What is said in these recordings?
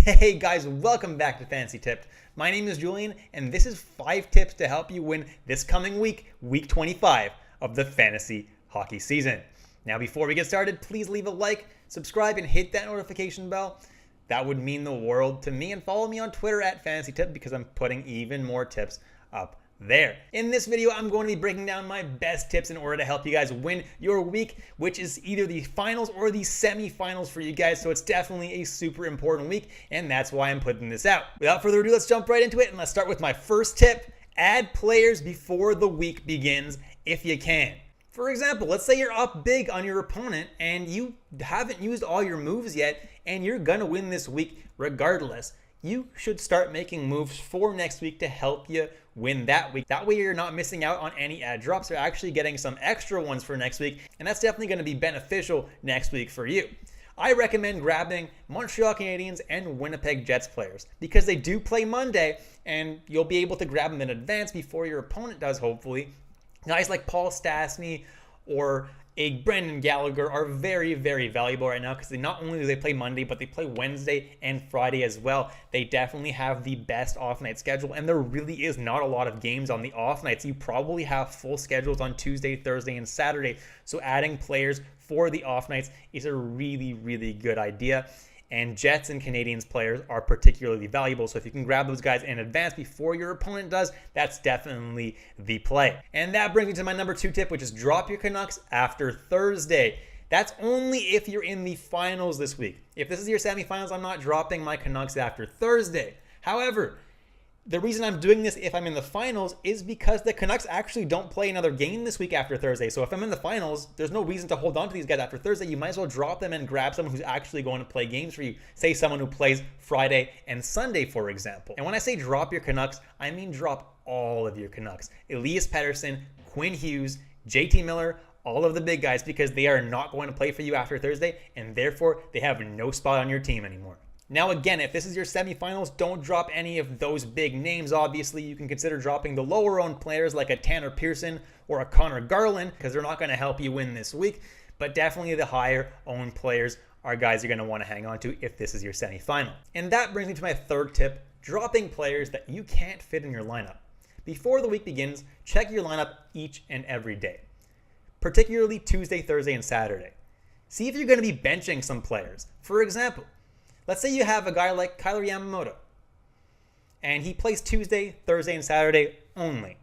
Hey guys, welcome back to Fantasy Tipped. My name is Julian, and this is 5 tips to help you win this coming week, week 25 of the fantasy hockey season. Now, before we get started, please leave a like, subscribe, and hit that notification bell. That would mean the world to me, and follow me on Twitter at Fantasy Tipped because I'm putting even more tips up there. In this video, I'm going to be breaking down my best tips in order to help you guys win your week, which is either the finals or the semifinals for you guys. So it's definitely a super important week, and that's why I'm putting this out. Without further ado, let's jump right into it, and let's start with my first tip. Add players before the week begins if you can. For example, let's say you're up big on your opponent and you haven't used all your moves yet, and you're gonna win this week regardless. You should start making moves for next week to help you win that week. That way you're not missing out on any ad drops. You're actually getting some extra ones for next week, and that's definitely going to be beneficial next week for you. I recommend grabbing Montreal Canadiens and Winnipeg Jets players because they do play Monday, and you'll be able to grab them in advance before your opponent does, hopefully. Guys like Paul Stastny or a Brendan Gallagher are very, very valuable right now because they not only do they play Monday, but they play Wednesday and Friday as well. They definitely have the best off-night schedule, and there really is not a lot of games on the off-nights. You probably have full schedules on Tuesday, Thursday, and Saturday, so adding players for the off-nights is a really, really good idea. And Jets and Canadiens players are particularly valuable. So if you can grab those guys in advance before your opponent does, that's definitely the play. And that brings me to my number 2 tip, which is drop your Canucks after Thursday. That's only if you're in the finals this week. If this is your semifinals, I'm not dropping my Canucks after Thursday. However, the reason I'm doing this if I'm in the finals is because the Canucks actually don't play another game this week after Thursday. So if I'm in the finals, there's no reason to hold on to these guys after Thursday. You might as well drop them and grab someone who's actually going to play games for you. Say someone who plays Friday and Sunday, for example. And when I say drop your Canucks, I mean drop all of your Canucks. Elias Pettersson, Quinn Hughes, JT Miller, all of the big guys, because they are not going to play for you after Thursday, and therefore they have no spot on your team anymore. Now, again, if this is your semifinals, don't drop any of those big names. Obviously, you can consider dropping the lower-owned players like a Tanner Pearson or a Connor Garland because they're not going to help you win this week. But definitely the higher-owned players are guys you're going to want to hang on to if this is your semifinal. And that brings me to my third tip, dropping players that you can't fit in your lineup. Before the week begins, check your lineup each and every day, particularly Tuesday, Thursday, and Saturday. See if you're going to be benching some players. For example, let's say you have a guy like Kailer Yamamoto, and he plays Tuesday, Thursday, and Saturday only.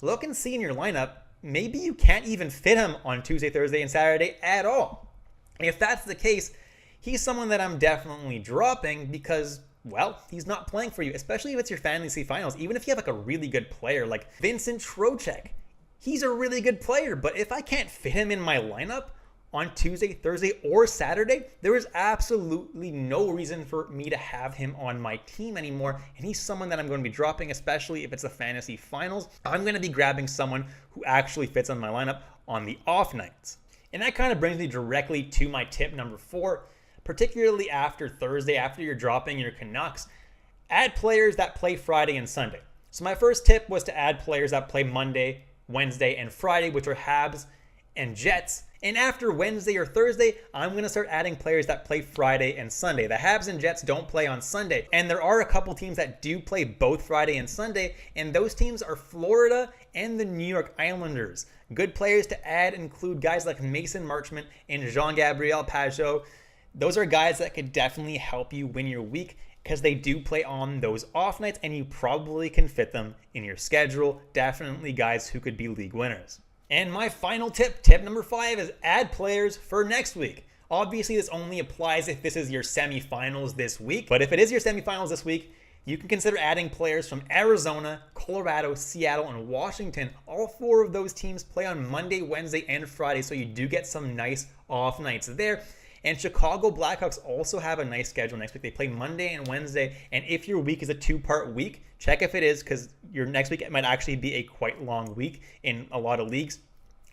Look and see in your lineup, maybe you can't even fit him on Tuesday, Thursday, and Saturday at all. And if that's the case, he's someone that I'm definitely dropping because, well, he's not playing for you, especially if it's your fantasy finals. Even if you have like a really good player like Vincent Trocheck, he's a really good player, but if I can't fit him in my lineup on Tuesday, Thursday, or Saturday, there is absolutely no reason for me to have him on my team anymore. And he's someone that I'm going to be dropping, especially if it's the fantasy finals. I'm going to be grabbing someone who actually fits on my lineup on the off nights. And that kind of brings me directly to my tip number 4, particularly after Thursday, after you're dropping your Canucks, add players that play Friday and Sunday. So my first tip was to add players that play Monday, Wednesday, and Friday, which are Habs and Jets. And after Wednesday or Thursday, I'm going to start adding players that play Friday and Sunday. The Habs and Jets don't play on Sunday. And there are a couple teams that do play both Friday and Sunday. And those teams are Florida and the New York Islanders. Good players to add include guys like Mason Marchment and Jean-Gabriel Pageau. Those are guys that could definitely help you win your week because they do play on those off nights and you probably can fit them in your schedule. Definitely guys who could be league winners. And my final tip, tip number 5, is add players for next week. Obviously, this only applies if this is your semifinals this week. But if it is your semifinals this week, you can consider adding players from Arizona, Colorado, Seattle, and Washington. All 4 of those teams play on Monday, Wednesday, and Friday, so you do get some nice off nights there. And Chicago Blackhawks also have a nice schedule next week. They play Monday and Wednesday. And if your week is a 2-part week, check if it is, because your next week might actually be a quite long week in a lot of leagues.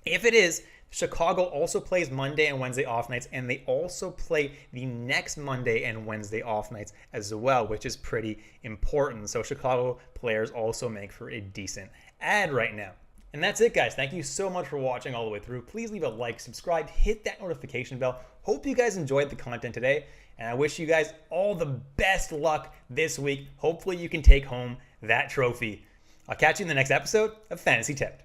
If it is, Chicago also plays Monday and Wednesday off nights, and they also play the next Monday and Wednesday off nights as well, which is pretty important. So Chicago players also make for a decent ad right now. And that's it, guys. Thank you so much for watching all the way through. Please leave a like, subscribe, hit that notification bell. Hope you guys enjoyed the content today. And I wish you guys all the best luck this week. Hopefully you can take home that trophy. I'll catch you in the next episode of Fantasy Tipped.